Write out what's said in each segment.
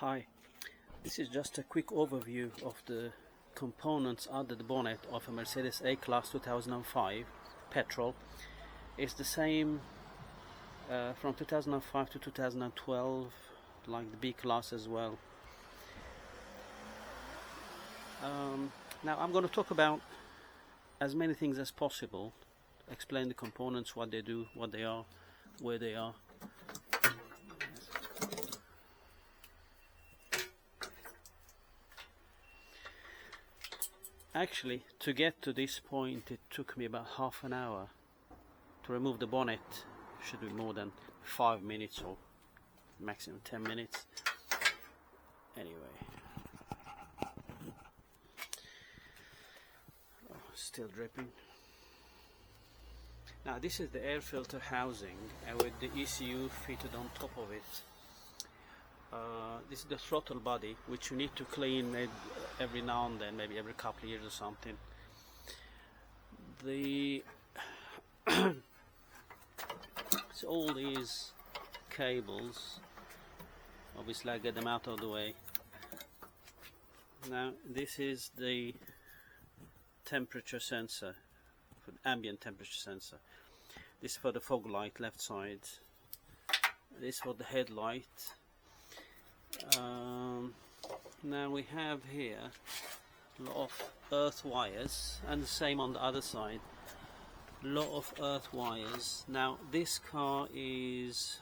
Hi, this is just a quick overview of the components under the bonnet of a Mercedes A-Class 2005 petrol. It's the same from 2005 to 2012, like the B-Class as well. Now I'm going to talk about as many things as possible, explain the components, what they do, what they are, where they are. Actually, to get to this point it took me about half an hour. To remove the bonnet should be more than 5 minutes or maximum 10 minutes. Anyway, still dripping. Now this is the air filter housing with the ECU fitted on top of it. This is the throttle body, which you need to clean maybe every now and then, maybe every couple of years or something. So all these cables, obviously I get them out of the way. Now this is the temperature sensor, for the ambient temperature sensor. This is for the fog light, left side. This is for the headlight. Now we have here a lot of earth wires, and the same on the other side, a lot of earth wires. Now this car is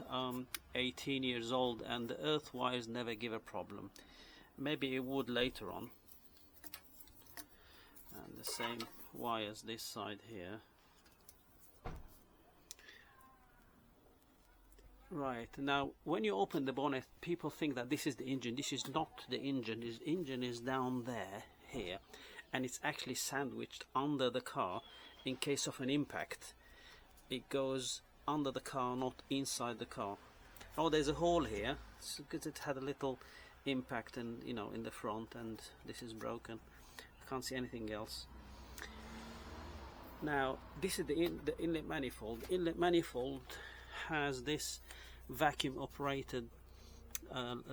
18 years old and the earth wires never give a problem. Maybe it would later on. And the same wires this side here. Right, now when you open the bonnet, people think that this is the engine. This is not the engine. This engine is down there, here, and it's actually sandwiched under the car in case of an impact. It goes under the car, not inside the car. Oh, there's a hole here because it had a little impact in the front, and this is broken. I can't see anything else. Now this is the inlet manifold. The inlet manifold has this vacuum operated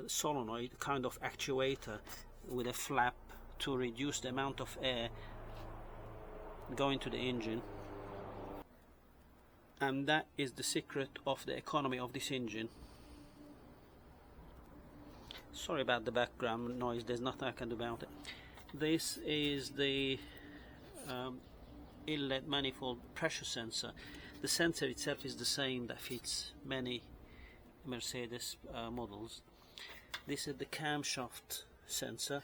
solenoid kind of actuator with a flap to reduce the amount of air going to the engine, and that is the secret of the economy of this engine. Sorry about the background noise, there's nothing I can do about it. This is the inlet manifold pressure sensor. The sensor itself is the same that fits many Mercedes models. This is the camshaft sensor.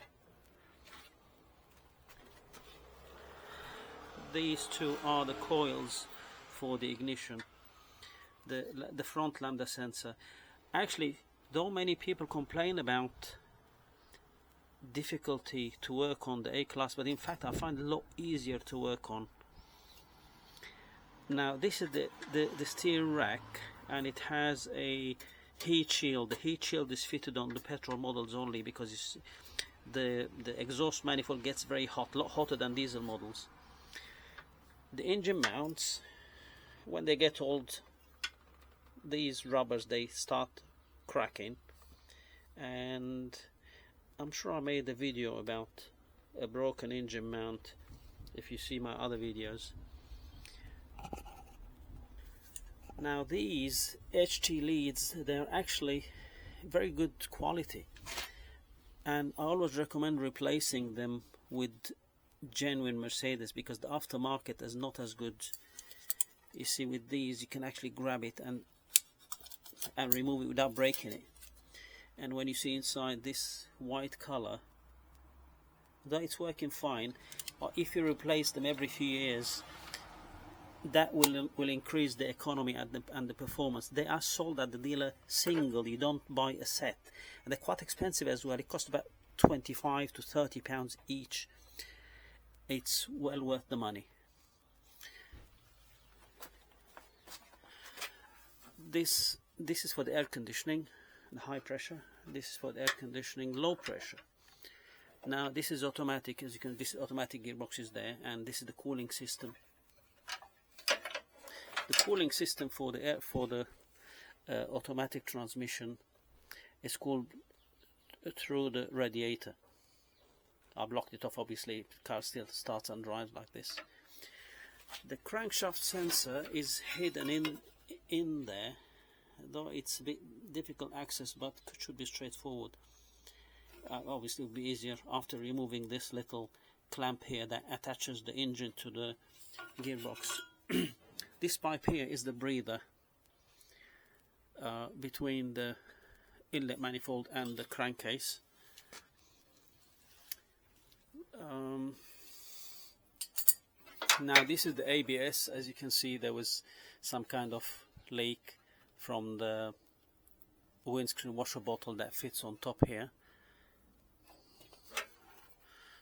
These two are the coils for the ignition. The front lambda sensor. Actually, though many people complain about difficulty to work on the A-Class, but in fact I find it a lot easier to work on. Now this is the steering rack, and it has a heat shield. The heat shield is fitted on the petrol models only because the exhaust manifold gets very hot, a lot hotter than diesel models. The engine mounts, when they get old, these rubbers, they start cracking, and I'm sure I made a video about a broken engine mount if you see my other videos. Now these HT leads, they're actually very good quality, and I always recommend replacing them with genuine Mercedes because the aftermarket is not as good. You see, with these you can actually grab it and remove it without breaking it. And when you see inside this white color, though it's working fine, if you replace them every few years, that will increase the economy and the performance. They are sold at the dealer single. You don't buy a set, and they're quite expensive as well. It costs about 25 to 30 pounds each. It's well worth the money. This is for the air conditioning, the high pressure. This is for the air conditioning, low pressure. Now this is automatic, as you can. This automatic gearbox is there, and this is the cooling system. The cooling system for the automatic transmission is called through the radiator. I blocked it off, obviously. The car still starts and drives like this. The crankshaft sensor is hidden in there, though it's a bit difficult access, but should be straightforward. Obviously it will be easier after removing this little clamp here that attaches the engine to the gearbox. This pipe here is the breather between the inlet manifold and the crankcase. Now this is the ABS. As you can see, there was some kind of leak from the windscreen washer bottle that fits on top here.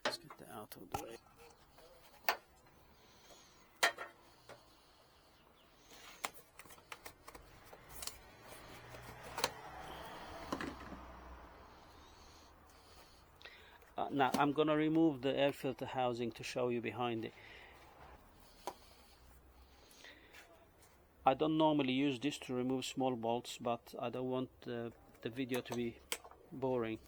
Let's get that out of the way. Now I'm going to remove the air filter housing to show you behind it. I don't normally use this to remove small bolts, but I don't want the video to be boring.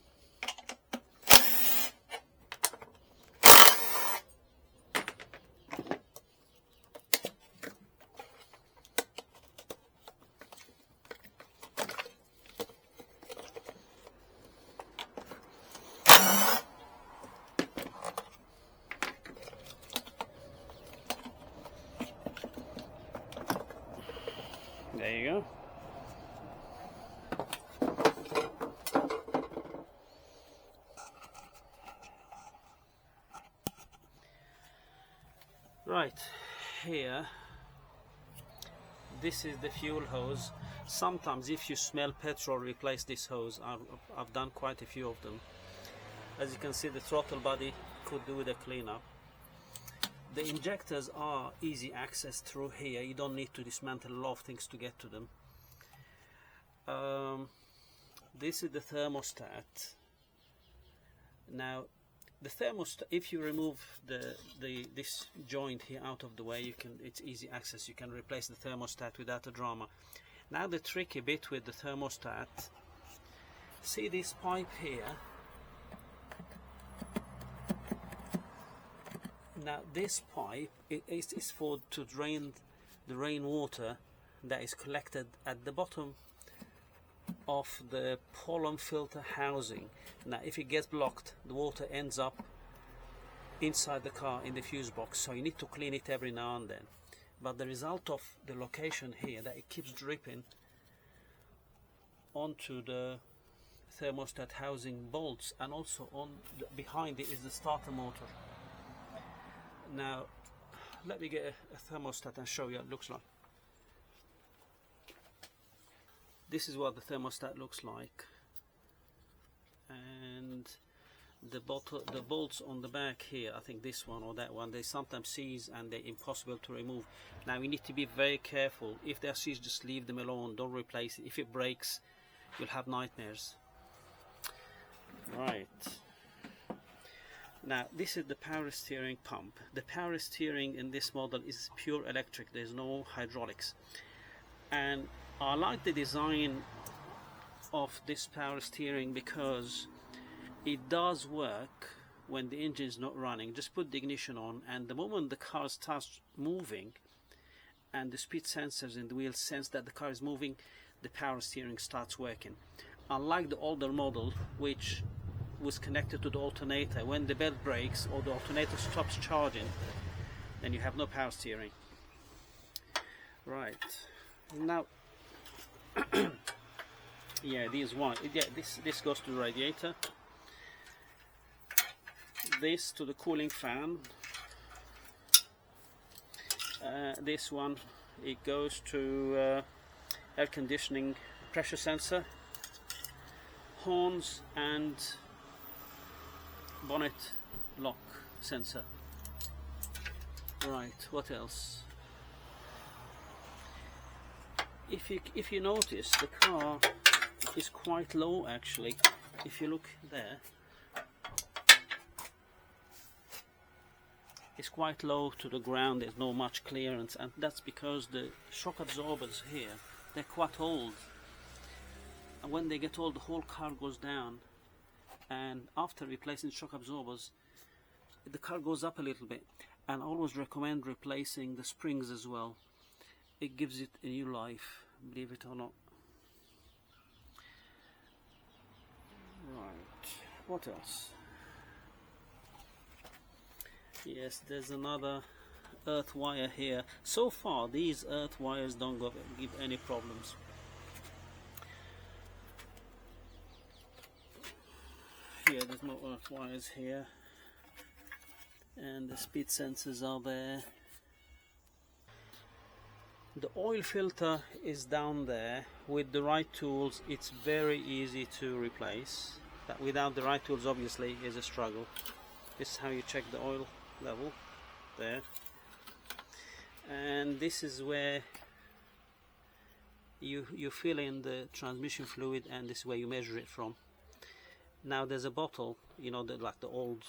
There you go. Right, here, this is the fuel hose. Sometimes if you smell petrol, replace this hose. I've done quite a few of them. As you can see, the throttle body could do with a cleanup. The injectors are easy access through here. You don't need to dismantle a lot of things to get to them. This is the thermostat. Now, the thermostat, if you remove this joint here out of the way, it's easy access. You can replace the thermostat without a drama. Now the tricky bit with the thermostat, see this pipe here? Now this pipe is for to drain the rainwater that is collected at the bottom of the pollen filter housing. Now if it gets blocked, the water ends up inside the car in the fuse box, so you need to clean it every now and then. But the result of the location here, that it keeps dripping onto the thermostat housing bolts, and also on behind it is the starter motor. Now let me get a thermostat and show you what it looks like. This is what the thermostat looks like, and the bolts on the back here, I think this one or that one, they sometimes seize and they're impossible to remove. Now we need to be very careful. If they're seized, just leave them alone, don't replace it. If it breaks, you'll have nightmares. Right, now this is the power steering pump. The power steering in this model is pure electric, there's no hydraulics, and I like the design of this power steering because it does work when the engine is not running. Just put the ignition on, and the moment the car starts moving and the speed sensors in the wheel sense that the car is moving, the power steering starts working. Unlike the older model, which was connected to the alternator, when the belt breaks or the alternator stops charging, then you have no power steering. Right, now yeah, this goes to the radiator, this to the cooling fan, this one, it goes to air conditioning pressure sensor, horns, and bonnet lock sensor. Right, what else? If you notice, the car is quite low actually. If you look there, it's quite low to the ground, there's no much clearance, and that's because the shock absorbers here, they're quite old, and when they get old the whole car goes down. and after replacing shock absorbers the car goes up a little bit. And I always recommend replacing the springs as well. It gives it a new life, believe it or not. Right, what else? Yes, there's another earth wire here. So far these earth wires don't give any problems. Here there's no earth wires here, and the speed sensors are there. The oil filter is down there. With the right tools it's very easy to replace, but without the right tools obviously is a struggle. This is how you check the oil level there, and this is where you fill in the transmission fluid, and this is where you measure it from. Now there's a bottle, you know, like the old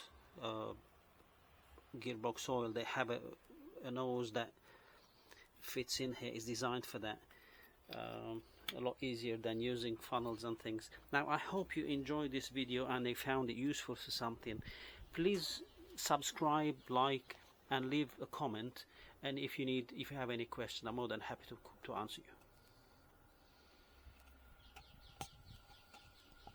gearbox oil, they have a nose that fits in here, is designed for that. A lot easier than using funnels and things. Now I hope you enjoyed this video and you found it useful for something. Please subscribe, like and leave a comment, and if you have any question I'm more than happy to answer you.